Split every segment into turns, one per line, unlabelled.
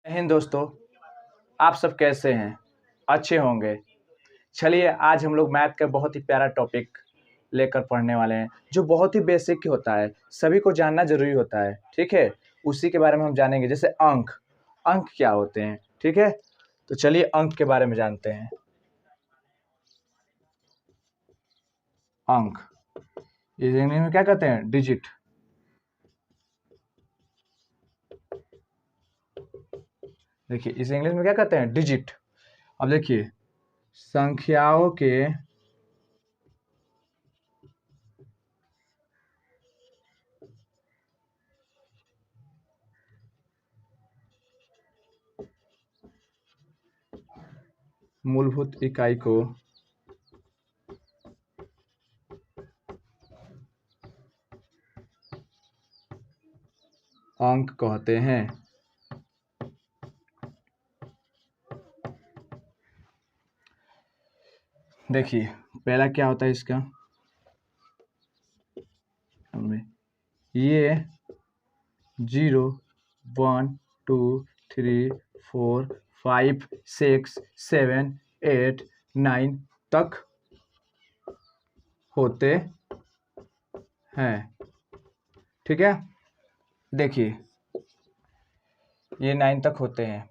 जय हिंद दोस्तों। आप सब कैसे हैं? अच्छे होंगे। चलिए आज हम लोग मैथ का बहुत ही प्यारा टॉपिक लेकर पढ़ने वाले हैं जो बहुत ही बेसिक होता है, सभी को जानना जरूरी होता है। ठीक है, उसी के बारे में हम जानेंगे। जैसे अंक, अंक क्या होते हैं? ठीक है, तो चलिए अंक के बारे में जानते हैं। अंक इस इंग्लिश में क्या कहते हैं? डिजिट। देखिए इस इंग्लिश में क्या कहते हैं? डिजिट। अब देखिए संख्याओं के मूलभूत इकाई को अंक कहते हैं। देखिए पहला क्या होता है इसका, ये 0 1 2 3 4 5 6 7 8 9 तक होते हैं। ठीक है, देखिए ये 9 तक होते हैं।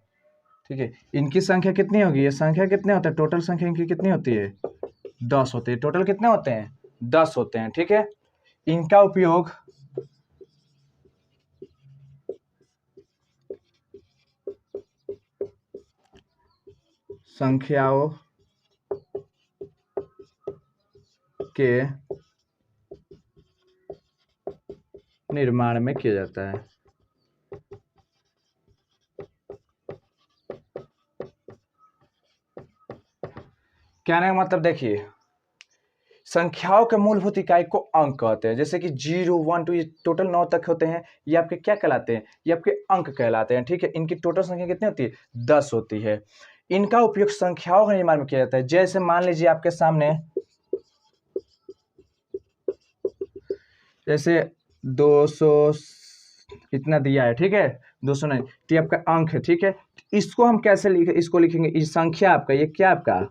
ठीक है, इनकी संख्या कितनी होगी? ये संख्या कितने होते हैं? टोटल संख्या इनकी कितनी होती है? 10 होती है। टोटल कितने होते हैं? 10 होते हैं। ठीक है, इनका उपयोग संख्याओं के निर्माण में किया जाता है। कहने का मतलब देखिए संख्याओं के मूलभूत इकाई को अंक कहते हैं। जैसे कि 0 1 2 ये टोटल 9 तक होते हैं। ये आपके क्या कहलाते हैं? ये आपके अंक कहलाते हैं। ठीक है, इनकी टोटल संख्या कितनी होती है? 10 होती है। इनका उपयोग संख्याओं के निर्माण में किया जाता है। जैसे मान लीजिए आपके सामने जैसे 200 इतना दिया है। ठीक है, 200 नहीं, तो ये आपका अंक है। ठीक है, इसको हम कैसे लिखे? इसको लिखेंगे, इस संख्या आपका, ये क्या आपका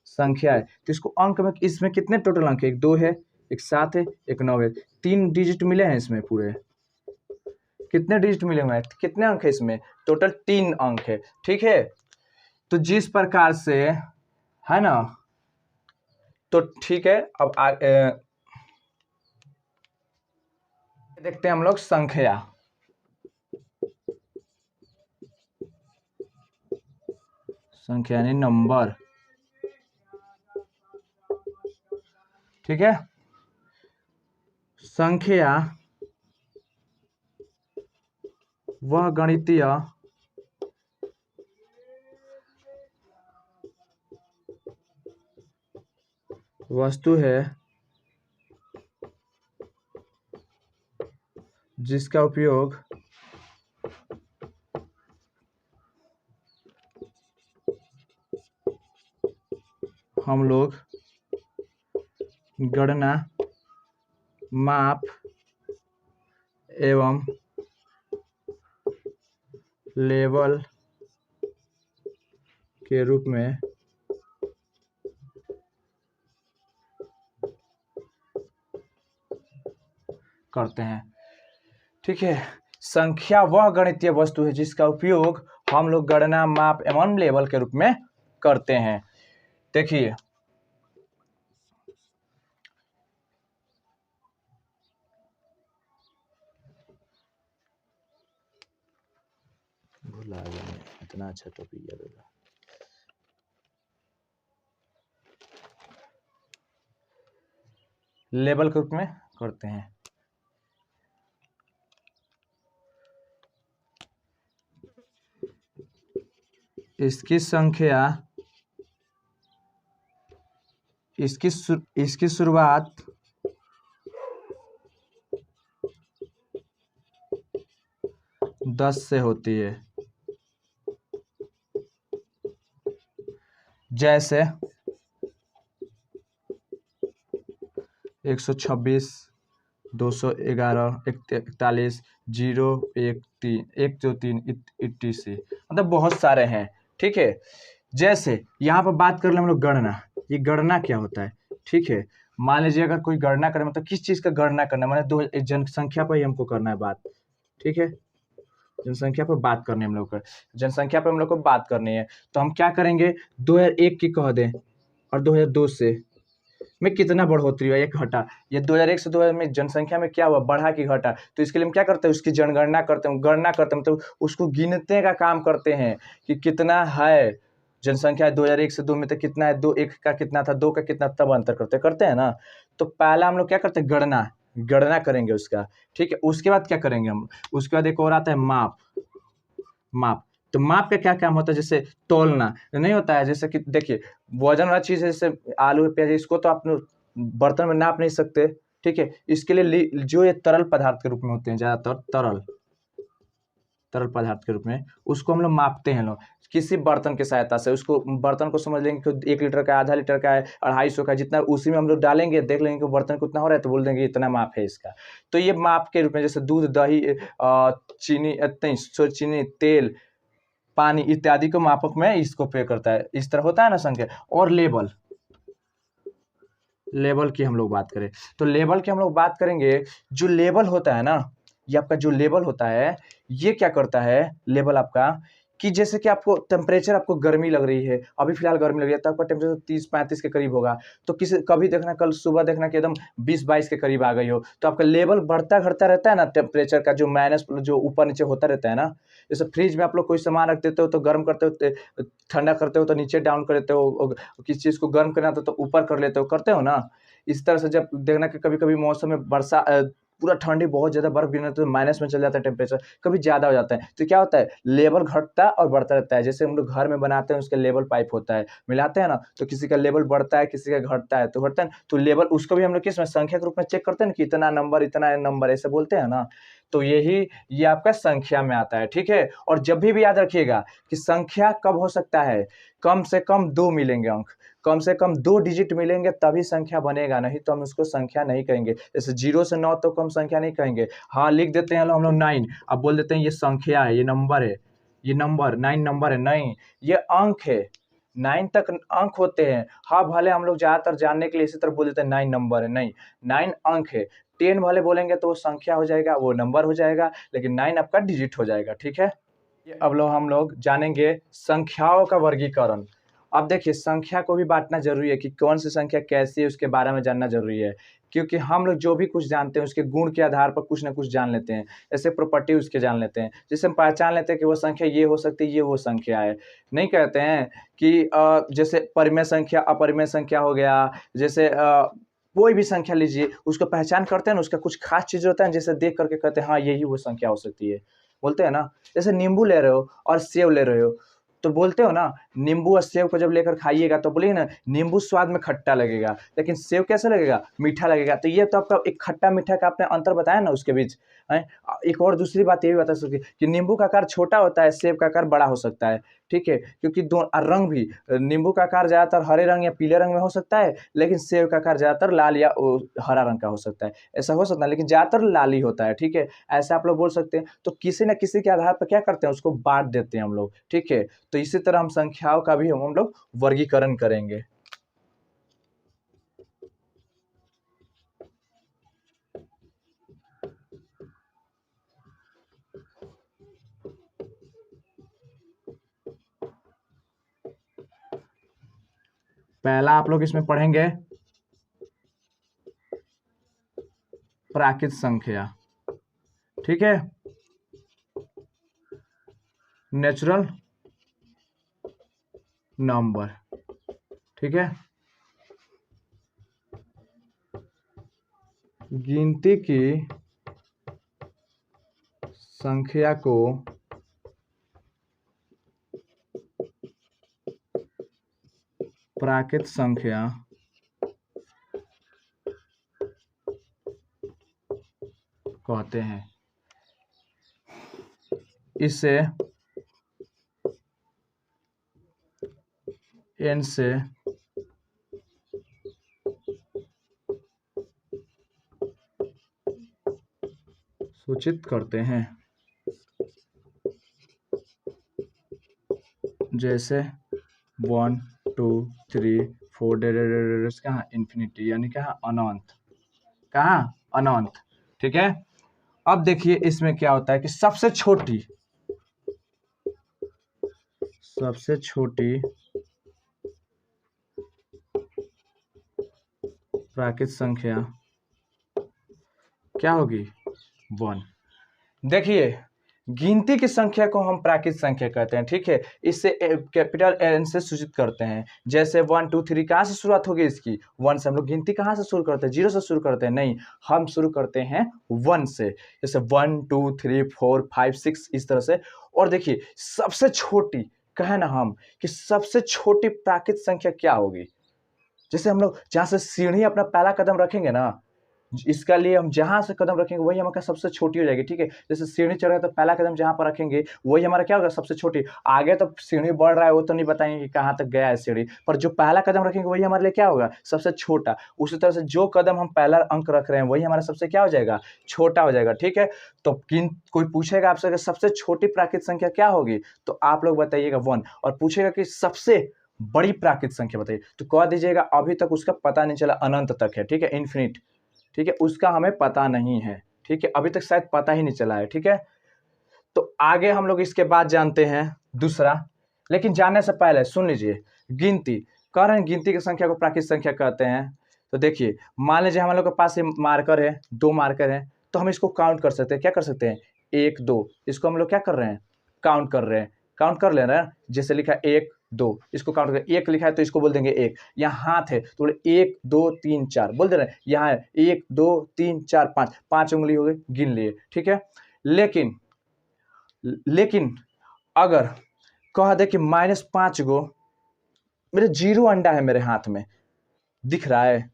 संख्या है, तो इसको अंक में, इसमें कितने टोटल अंक है? एक 2 है, एक 7 है, एक 9 है। 3 डिजिट मिले हैं इसमें। पूरे कितने डिजिट मिले हुए हैं? कितने अंक है इसमें? टोटल 3 अंक है। ठीक है, तो जिस प्रकार से है ना, तो ठीक है अब देखते हैं हम लोग संख्या। संख्या यानी नंबर। ठीक है, संख्या वह गणितीय वस्तु है जिसका उपयोग हम लोग गणना, माप एवं लेवल के रूप में करते हैं। ठीक है, संख्या वह गणितीय वस्तु है जिसका उपयोग हम लोग गणना, माप एवं लेवल के रूप में करते हैं। देखिए भूला गया, इतना अच्छा टॉपिक याद होगा। लेवल के रूप में करते हैं। इसकी संख्या, इसकी शुरुआत दस से होती है। जैसे 126, 211, 41, 0 1 3 1 2 3 etc, मतलब बहुत सारे हैं। ठीक है, जैसे यहाँ पर बात कर ले हम लोग गणना। ये गणना क्या होता है? ठीक है, मान लीजिए अगर कोई गणना करे, मतलब किस चीज का गणना करना है, मैंने दो जनसंख्या पर ही हमको करना है बात। ठीक है, जनसंख्या पर बात करनी है हम लोग को, जनसंख्या पर हम लोग को बात करनी है। तो हम क्या करेंगे, 2001 की कह दें और 2002 से में कितना बढ़ोतरी हुआ, एक घटा। ये 2001 से 2000 में जनसंख्या में क्या हुआ, बढ़ा कि घटा। तो इसके लिए हम क्या करते हैं, उसकी जनगणना करते हैं, गणना करते हैं, मतलब उसको गिनने का काम करते हैं कि कितना है जनसंख्या 2001 से 2 में, तो कितना है, 2 1 का कितना था, 2 का कितना, तब अंतर करते करते हैं ना। तो पहला हम लोग क्या करते हैं, गणना, गणना करेंगे उसका। ठीक है, उसके बाद क्या करेंगे हम, उसके बाद एक और आता है माप। माप, तो माप का क्या काम होता है, जैसे तौलना नहीं होता है, जैसे कि देखिए वजन वाला चीज है, जैसे आलू प्याज, इसको तो आप बर्तन में नाप नहीं सकते। ठीक है, इसके लिए जो ये तरल पदार्थ के रूप में होते हैं, ज्यादातर तरल तरल पदार्थ के रूप में, उसको हम लोग मापते हैं लोग किसी बर्तन की सहायता से। उसको बर्तन को समझ लेंगे कि 1 लीटर का है, आधा लीटर का है, 250 का है, जितना उसी में हम लोग डालेंगे, देख लेंगे कि बर्तन कितना हो रहा है, तो बोल देंगे इतना माप है इसका। तो ये माप के रूप में, जैसे दूध, दही, चीनी, तेल, पानी इत्यादि को मापक में इसको प्रयोग करता है। इस तरह होता है ना संख्या। और लेबल, लेबल की हम लोग बात करें, तो लेबल की हम लोग बात करेंगे। जो लेबल होता है ना, ये आपका जो लेबल होता है, ये क्या करता है लेबल आपका, कि जैसे कि आपको टेम्परेचर, आपको गर्मी लग रही है, अभी फिलहाल गर्मी लग रही है, तो आपका टेम्परेचर 30-35 के करीब होगा। तो किसी कभी देखना, कल सुबह देखना कि एकदम 20-22 के करीब आ गई हो, तो आपका लेवल बढ़ता घटता रहता है ना, टेम्परेचर का जो माइनस, जो ऊपर नीचे होता रहता है ना। जैसे फ्रिज में आप लोग कोई सामान रख देते हो तो गर्म करते हो, ठंडा करते हो तो नीचे डाउन कर देते हो, किसी चीज़ को गर्म करना तो ऊपर कर लेते हो, करते हो ना। इस तरह से जब देखना कि कभी कभी मौसम में पूरा ठंडी, बहुत ज़्यादा बर्फ गिरने, तो माइनस में चल जाता है टेम्परेचर, कभी ज़्यादा हो जाता है, तो क्या होता है, लेवल घटता है और बढ़ता रहता है। जैसे हम लोग घर में बनाते हैं, उसके लेवल पाइप होता है, मिलाते हैं ना, तो किसी का लेवल बढ़ता है, किसी का घटता है, तो घटता है, तो लेवल उसको भी हम लोग किस में, संख्या के रूप में चेक करते हैं ना, कि इतना नंबर ऐसे बोलते हैं ना। तो ये आपका संख्या में आता है। ठीक है, और जब भी याद रखिएगा कि संख्या कब हो सकता है, कम से कम 2 मिलेंगे अंक, कम से कम 2 डिजिट मिलेंगे तभी संख्या बनेगा, नहीं तो हम उसको संख्या नहीं कहेंगे। जैसे 0 से 9 तो कम संख्या नहीं कहेंगे। हाँ, लिख देते हैं हम लोग 9, अब बोल देते हैं ये संख्या है, ये नंबर है, ये नंबर 9 नंबर है, नहीं, ये अंक है। 9 तक अंक होते हैं। हाँ, भले हम लोग ज़्यादातर जानने के लिए इसी तरह बोल देते हैं 9 नंबर है, नहीं, 9 अंक है। 10 भले बोलेंगे तो वो संख्या हो जाएगा, वो नंबर हो जाएगा, लेकिन 9 आपका डिजिट हो जाएगा। ठीक है, ये अब हम लोग जानेंगे संख्याओं का वर्गीकरण। अब देखिए, संख्या को भी बांटना जरूरी है कि कौन सी संख्या कैसी है, उसके बारे में जानना जरूरी है। क्योंकि हम लोग जो भी कुछ जानते हैं, उसके गुण के आधार पर कुछ ना कुछ जान लेते हैं। जैसे प्रॉपर्टी उसके जान लेते हैं, जैसे हम पहचान लेते हैं कि वो संख्या ये हो सकती है, ये वो संख्या है। नहीं कहते हैं कि जैसे परिमेय संख्या, अपरिमेय संख्या हो गया, जैसे कोई भी संख्या लीजिए, उसको पहचान करते हैं ना, उसका कुछ खास चीज होता है, जैसे देख करके कहते हैं हाँ यही वो संख्या हो सकती है, बोलते हैं ना। जैसे नींबू ले रहे हो और सेब ले रहे हो, तो बोलते हो ना, नींबू और सेब को जब लेकर खाइएगा तो बोलिए ना, नींबू स्वाद में खट्टा लगेगा, लेकिन सेब कैसा लगेगा, मीठा लगेगा। तो ये तो आपका एक खट्टा मीठा का आपने अंतर बताया ना उसके बीच है। एक और दूसरी बात ये भी बता सकती कि नींबू का आकार छोटा होता है, सेब का आकार बड़ा हो सकता है। ठीक है, क्योंकि दो रंग भी, नींबू का आकार ज्यादातर हरे रंग या पीले रंग में हो सकता है, लेकिन सेब का आकार ज्यादातर लाल या हरा रंग का हो सकता है। ऐसा हो सकता है, लेकिन ज्यादातर लाल ही होता है। ठीक है, ऐसा आप लोग बोल सकते हैं। तो किसी न किसी के आधार पर क्या करते हैं, उसको बांट देते हैं हम लोग। ठीक है, तो इसी तरह हम संख्याओं का भी हम लोग वर्गीकरण करेंगे। पहला आप लोग इसमें पढ़ेंगे प्राकृत संख्या। ठीक है, नेचुरल नंबर। ठीक है, गिनती की संख्या को प्राकृत संख्या कहते हैं। इसे n से सूचित करते हैं, जैसे 1 2 3 4 कहाँ इन्फिनिटी, यानी कहाँ अनंत, कहाँ अनंत। ठीक है, अब देखिए इसमें क्या होता है कि सबसे छोटी प्राकृत संख्या क्या होगी, 1। देखिए गिनती की संख्या को हम प्राकृत संख्या कहते हैं। ठीक है, इससे कैपिटल एन से सूचित करते हैं। जैसे 1 2 3 कहाँ से शुरुआत होगी इसकी, 1 से। हम लोग गिनती कहाँ से शुरू करते हैं, 0 से शुरू करते हैं, नहीं, हम शुरू करते हैं 1 से। जैसे 1 2 3 4 5 6 इस तरह से। और देखिए सबसे छोटी, कहे ना हम कि सबसे छोटी प्राकृत संख्या क्या होगी। जैसे हम लोग जहाँ से सीढ़ी अपना पहला कदम रखेंगे ना, इसका लिए हम जहां से कदम रखेंगे वही हमारा सबसे छोटी हो जाएगी। ठीक है, जैसे सीढ़ी चढ़ रहे तो पहला कदम जहां पर रखेंगे वही हमारा क्या होगा, सबसे छोटी। आगे तो सीढ़ी बढ़ रहा है वो तो नहीं बताएंगे कि कहाँ तक गया है सीढ़ी, पर जो पहला कदम रखेंगे वही हमारे लिए क्या होगा, सबसे छोटा। उसी तरह से जो कदम हम पहला अंक रख रहे हैं वही हमारा सबसे क्या हो जाएगा, छोटा हो जाएगा। ठीक है, तो कोई पूछेगा आपसे कि सबसे छोटी प्राकृत संख्या क्या होगी, तो आप लोग बताइएगा 1। और पूछेगा कि सबसे बड़ी प्राकृत संख्या बताइए, तो कह दीजिएगा अभी तक उसका पता नहीं चला, अनंत तक है। ठीक है, इन्फिनिट। ठीक है, उसका हमें पता नहीं है। ठीक है, अभी तक शायद पता ही नहीं चला है। ठीक है, तो आगे हम लोग इसके बाद जानते हैं दूसरा। लेकिन जानने से पहले सुन लीजिए, गिनती कह रहे हैं, गिनती की संख्या को प्राकृत संख्या कहते हैं। तो देखिए मान लीजिए हम लोग के पास ये मार्कर है, 2 मार्कर है, तो हम इसको काउंट कर सकते हैं। क्या कर सकते हैं, 1 2, इसको हम लोग क्या कर रहे हैं, काउंट कर रहे हैं। काउंट कर ले रहे हैं, जैसे लिखा 1 2, इसको काउंट कर, 1 लिखा है तो इसको बोल देंगे 1। यहाँ हाथ है तो 1 2 3 4 बोल दे रहे हैं। यहाँ है 1 2 3 4 5, 5 उंगली हो गई, गिन लिए। ठीक है, लेकिन अगर कह दे कि -5 गो मेरे 0 अंडा है मेरे हाथ में, दिख रहा है,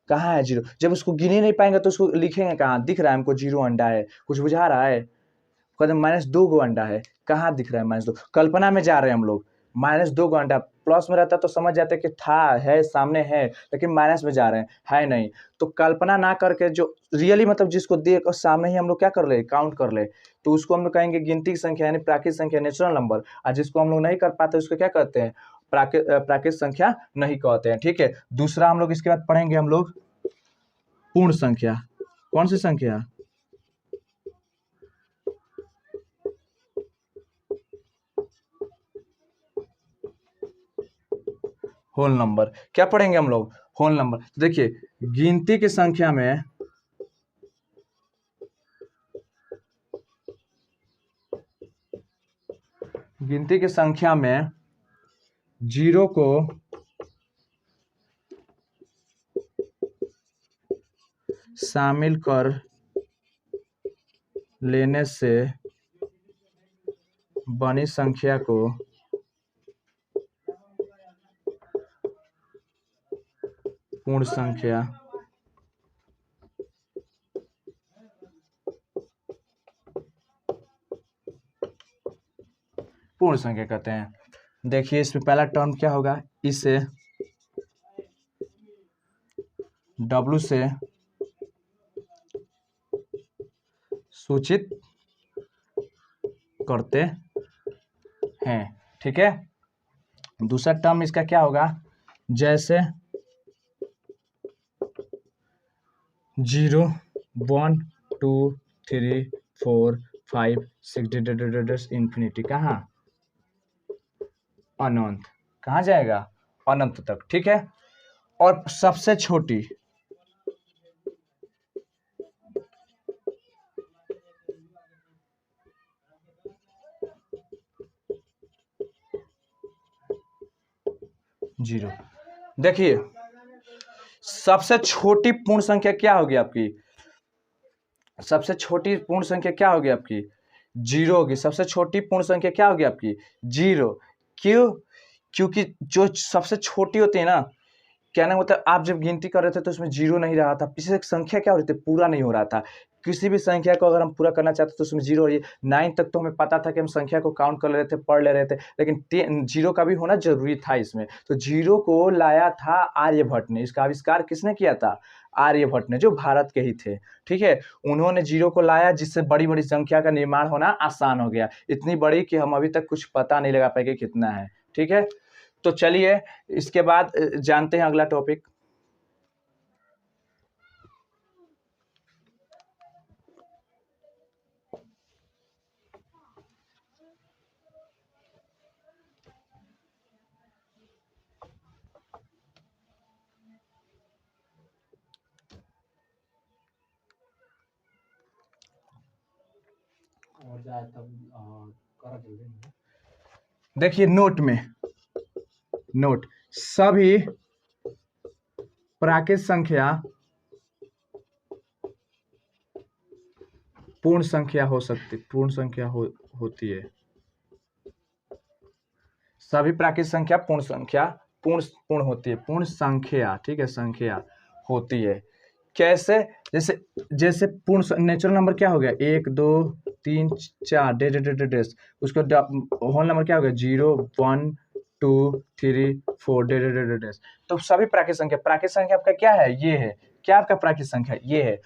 कहाँ है 0, जब उसको गिन ही नहीं पाएंगे तो उसको लिखेंगे कहाँ, दिख रहा है हमको 0 अंडा है, कुछ बुझा रहा है। कहते -2 गो अंडा है, कहाँ दिख रहा है -2, कल्पना में जा रहे हैं हम लोग। -2 गो अंडा, प्लस में रहता तो समझ जाते कि था, है, सामने है, लेकिन माइनस में जा रहे हैं, है नहीं। तो कल्पना ना करके जो रियली मतलब जिसको देख और सामने ही हम लोग क्या कर ले, काउंट कर ले, तो उसको हम लोग कहेंगे गिनती की संख्या, यानी प्राकृत संख्या, नेचुरल नंबर। और जिसको हम लोग नहीं कर पाते उसको क्या कहते हैं, प्राकृत संख्या नहीं कहते हैं। ठीक है, दूसरा हम लोग इसके बाद पढ़ेंगे हम लोग पूर्ण संख्या। कौन सी संख्या, होल नंबर। क्या पढ़ेंगे हम लोग, होल नंबर। देखिए गिनती की संख्या में जीरो को शामिल कर लेने से बनी संख्या को पूर्ण संख्या कहते हैं। देखिए इसमें पहला टर्म क्या होगा, इसे W से सूचित करते हैं। ठीक है, दूसरा टर्म इसका क्या होगा, जैसे 0 1 2 3 4 5 6 इन्फिनिटी, कहाँ अनंत, कहाँ जाएगा, अनंत तक। ठीक है, और सबसे छोटी जीरो। देखिए सबसे छोटी पूर्ण संख्या क्या होगी आपकी, सबसे छोटी पूर्ण संख्या क्या होगी आपकी, 0 होगी। सबसे छोटी पूर्ण संख्या क्या होगी आपकी, 0। क्यों, क्योंकि जो सबसे छोटी होती है ना, कहने का मतलब आप जब गिनती कर रहे थे तो उसमें 0 नहीं रहा था, पीछे एक संख्या क्या हो रही थी, पूरा नहीं हो रहा था। किसी भी संख्या को अगर हम पूरा करना चाहते तो उसमें जीरो, ये 9 तक तो हमें पता था कि हम संख्या को काउंट कर ले रहे थे, पढ़ ले रहे थे, लेकिन जीरो का भी होना जरूरी था इसमें। तो जीरो को लाया था आर्यभट्ट ने। इसका आविष्कार किसने किया था? आर्यभट्ट ने, जो भारत के ही थे। ठीक है, उन्होंने जीरो को लाया, जिससे बड़ी बड़ी संख्या का निर्माण होना आसान हो गया, इतनी बड़ी कि हम अभी तक कुछ पता नहीं लगा पाएंगे कितना है। ठीक है, तो चलिए इसके बाद जानते हैं अगला टॉपिक। देखिए नोट में, नोट, सभी प्राकृत संख्या पूर्ण संख्या हो सकती, पूर्ण संख्या होती है। सभी प्राकृत संख्या पूर्ण संख्या, पूर्ण होती है, पूर्ण संख्या। ठीक है, संख्या होती है। कैसे? जैसे जैसे पूर्ण नेचुरल नंबर क्या हो गया? 1 2 3 4 डेस, उसको होल नंबर क्या हो गया? 0 1 2 3 4 डेस। तो सभी प्राकृत संख्या आपका क्या है? ये है। क्या आपका प्राकृत संख्या? ये है।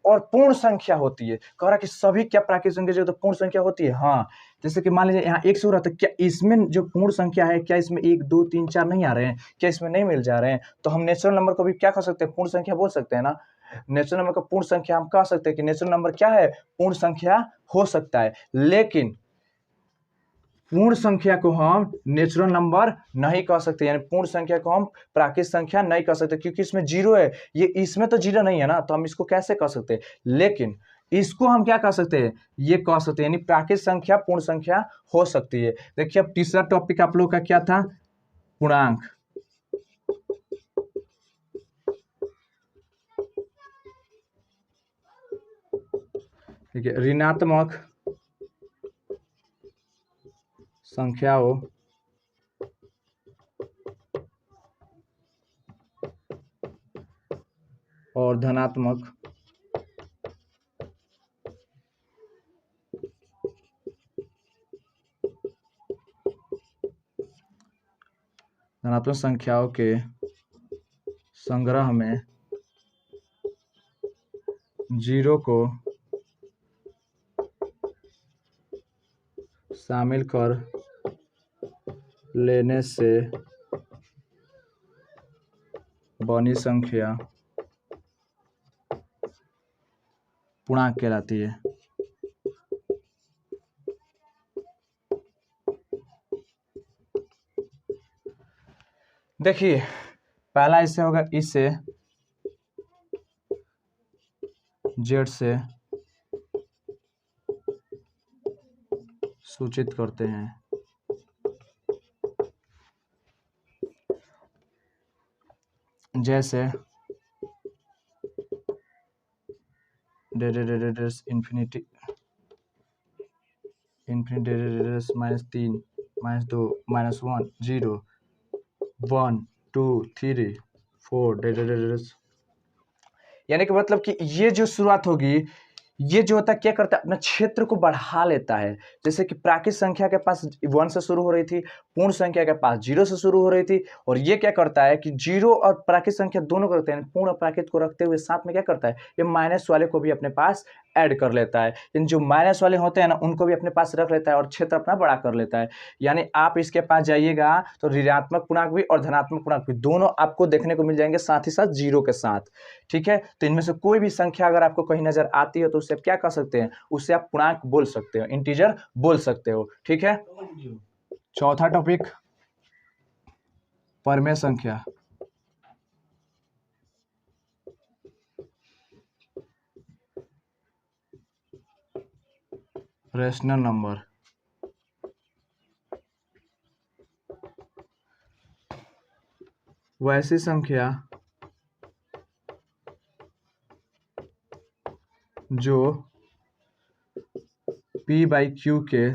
और पूर्ण संख्या होती है। कह रहा कि सभी क्या प्राकृत संख्या जो तो पूर्ण संख्या होती है? हाँ। जैसे कि मान लीजिए यहाँ 1 से हो रहा था, क्या इसमें जो पूर्ण संख्या है, क्या इसमें 1 2 3 4 नहीं आ रहे हैं? क्या इसमें नहीं मिल जा रहे हैं? तो हम नेचुरल नंबर को भी क्या कर सकते हैं? पूर्ण संख्या बोल सकते हैं ना। नेचुरल नंबर का पूर्ण संख्या हम कह सकते हैं कि नेचुरल नंबर क्या है? पूर्ण संख्या हो सकता है। लेकिन पूर्ण संख्या को हम नेचुरल नंबर नहीं कह सकते, यानी पूर्ण संख्या को हम प्राकृत संख्या नहीं कह सकते, क्योंकि इसमें जीरो है। ये इसमें तो जीरो नहीं है ना, तो हम इसको कैसे कह सकते हैं? लेकिन इसको हम क्या कह सकते हैं? ये कह सकते हैं, यानी प्राकृत संख्या पूर्ण संख्या हो सकती है। देखिए अब तीसरा टॉपिक आप लोग का क्या था? पूर्णांक। ठीक है, ऋणात्मक संख्याओं और धनात्मक संख्याओं के संग्रह में जीरो को शामिल कर लेने से बनी संख्या पूर्णांक कहलाती है। देखिए पहला इससे होगा, इससे जेड से सूचित करते हैं। जैसे इन्फिनिटी -3 -2 -1 0 1 2 3 4 यानी कि मतलब कि ये जो शुरुआत होगी, ये जो होता है क्या करता है? अपना क्षेत्र को बढ़ा लेता है। जैसे कि प्राकृत संख्या के पास 1 से शुरू हो रही थी, पूर्ण संख्या के पास 0 से शुरू हो रही थी, और ये क्या करता है कि 0 और प्राकृत संख्या दोनों करते हैं, पूर्ण और प्राकृत को रखते हुए साथ में क्या करता है? ये माइनस वाले को भी अपने पास ऐड कर लेता है। इन जो माइनस वाले होते हैं ना, उनको भी अपने पास रख लेता है और क्षेत्र अपना बड़ा कर लेता है। यानी आप इसके पास जाइएगा तो ऋणात्मक पूर्णांक भी और धनात्मक पूर्णांक भी दोनों आपको देखने को मिल जाएंगे, साथ ही साथ जीरो के साथ। ठीक है, तो इनमें से कोई भी संख्या अगर आपको कहीं नजर आती है तो उससे आप क्या कर सकते हैं? उससे आप पूर्णांक बोल सकते हो, इंटीजर बोल सकते हो। ठीक है, चौथा टॉपिक परमेय संख्या। Rational number. वैसी संख्या जो p/q के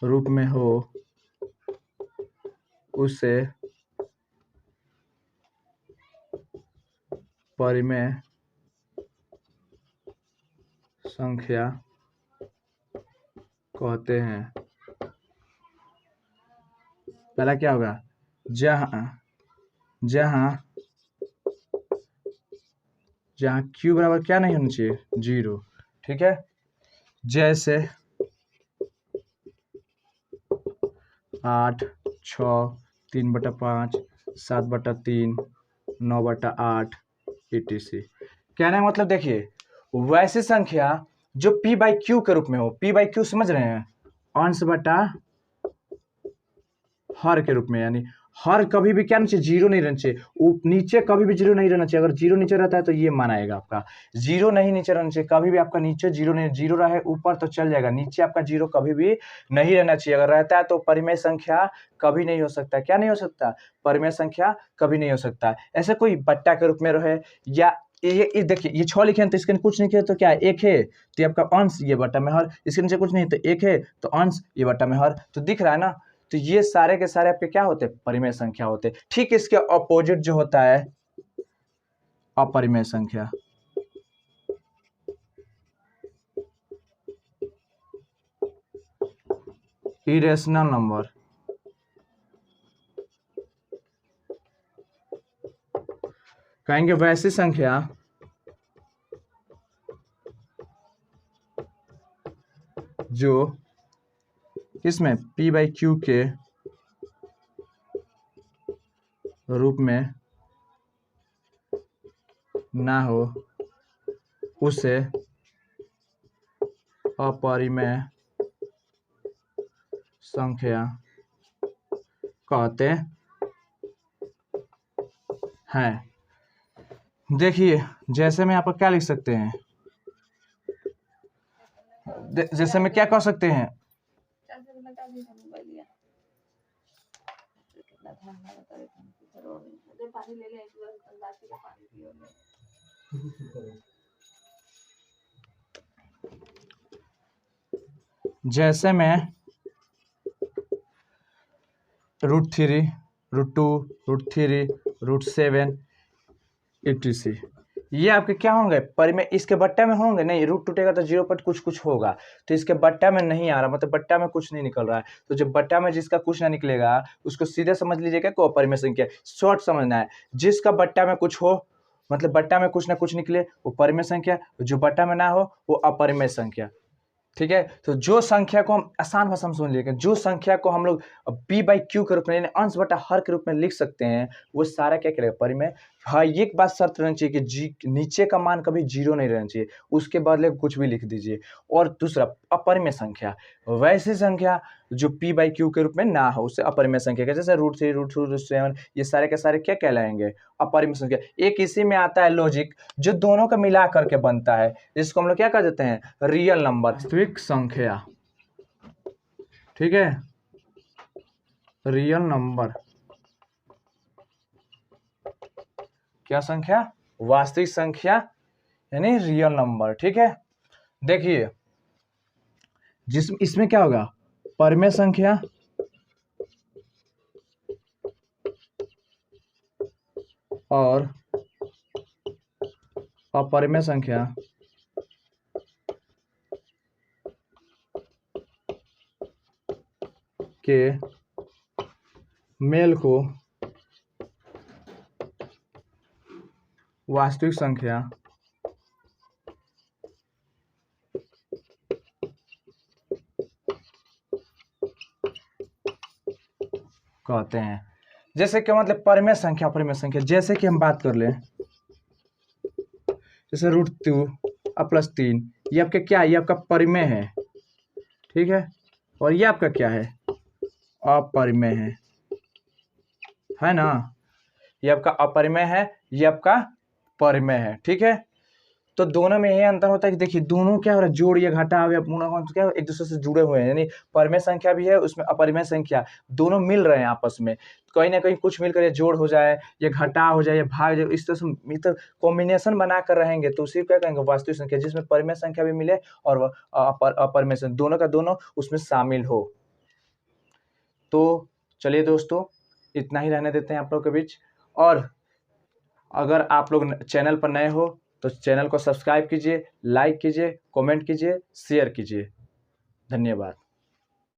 रूप में हो, उसे परिमेय संख्या कहते हैं। पहला क्या होगा, जहां जहां जहां q बराबर क्या नहीं होना चाहिए, 0। ठीक है, जैसे 8, 6, 3/5, 7/3, 9/8 etc। कहने का मतलब देखिए, वैसी संख्या जो p बाई क्यू के रूप में हो, p बाई क्यू समझ रहे हैं, अंश बटा हर के रूप में, यानी हर कभी भी क्या नहीं चाहिए, 0 नहीं रहना चाहिए, नीचे कभी भी 0 नहीं रहना चाहिए। अगर 0 नीचे रहता है तो ये मान आएगा आपका, 0 नहीं नीचे रहना चाहिए, कभी भी आपका नीचे 0 नहीं, 0 रहे ऊपर तो चल जाएगा, नीचे आपका 0 कभी भी नहीं रहना चाहिए। अगर रहता है तो परिमेय संख्या कभी नहीं हो सकता। क्या नहीं हो सकता, परिमेय संख्या कभी नहीं हो सकता। ऐसे कोई बट्टा के रूप में रहे, या ये देखिए, ये 6 लिखे हैं तो इसके नीचे कुछ नहीं किया तो क्या है, 1 है तो आपका अंश ये बट्टा में हर, इसके नीचे कुछ नहीं तो 1 है तो अंश ये बट्टा में हर, तो दिख रहा है ना। तो ये सारे के सारे आपके क्या होते हैं, परिमेय संख्या होते हैं। ठीक इसके अपोजिट जो होता है अपरिमेय संख्या। Irrational number. कहेंगे वैसी संख्या जो इसमें p बाई क्यू के रूप में ना हो, उसे अपरिमेय संख्या कहते हैं। देखिए, जैसे में आप क्या लिख सकते हैं, जैसे में क्या कह सकते हैं, जैसे में √3, √2, √3, √7 etc। ये आपके क्या होंगे, परिमेय। इसके बट्टा में होंगे नहीं, रूट टूटेगा तो 0 पर कुछ कुछ होगा, तो इसके बट्टा में नहीं आ रहा, मतलब बट्टा में कुछ नहीं निकल रहा है। तो जब बट्टा में जिसका कुछ ना निकलेगा उसको सीधे समझ लीजिएगा को अपरिमेय संख्या। शॉर्ट समझना है, जिसका बट्टा में कुछ हो, मतलब बट्टा में कुछ ना कुछ निकले, वो परिमेय संख्या, जो बट्टा में ना हो वो अपरिमेय संख्या। ठीक है, तो जो संख्या को हम आसान भाषा में सुन लीजिएगा, जो संख्या को हम लोग p बाई क्यू के रूप में, यानी अंश बटा हर के रूप में लिख सकते हैं, वो सारा क्या करेगा, परिमेय। हाँ, एक बात शर्त रहनी चाहिए कि जी नीचे का मान कभी 0 नहीं रहना चाहिए, उसके बदले कुछ भी लिख दीजिए। और दूसरा, अपरिमेय संख्या, वैसी संख्या जो p बाई क्यू के रूप में ना हो, उससे अपरिमेय संख्या के, जैसे √3, √2, √7, ये सारे के सारे क्या कहलाएंगे, अपरिमेय संख्या। एक इसी में आता है लॉजिक जो दोनों का मिला करके बनता है, जिसको हम लोग क्या कह देते हैं, रियल नंबर, वास्तविक संख्या। ठीक है, रियल नंबर क्या संख्या, वास्तविक संख्या यानी रियल नंबर। ठीक है, देखिए इसमें क्या होगा, परिमेय संख्या और अपरिमेय संख्या के मेल को वास्तविक संख्या कहते हैं। जैसे कि मतलब परिमेय संख्या, अपरिमेय संख्या, जैसे कि हम बात कर लें, जैसे √2 +3, ये आपका क्या है, ये आपका परिमेय है। ठीक है, और ये आपका क्या है, अपरिमेय है ना। ये आपका अपरिमेय है, ये आपका परिमेय है। ठीक है, तो दोनों में ये अंतर होता है कि देखिए दोनों क्या हो रहा है, जोड़ या घटा या पूर्णांक तो क्या एक दूसरे से जुड़े हुए हैं, यानी परिमेय संख्या भी है उसमें अपरिमेय संख्या, दोनों मिल रहे हैं आपस में। कहीं ना कहीं कुछ मिलकर ये जोड़ हो जाए या घटा हो जाए या भाग जाए, इस तरह से मतलब कॉम्बिनेशन बनाकर रहेंगे तो उसी को क्या कहेंगे, वास्तविक संख्या, जिसमें परिमेय संख्या भी मिले और अपरिमेय संख्या, दोनों का दोनों उसमें शामिल हो। तो चलिए दोस्तों, इतना ही रहने देते हैं आप लोग के बीच। और अगर आप लोग चैनल पर नए हो तो चैनल को सब्सक्राइब कीजिए, लाइक कीजिए, कमेंट कीजिए, शेयर कीजिए। धन्यवाद।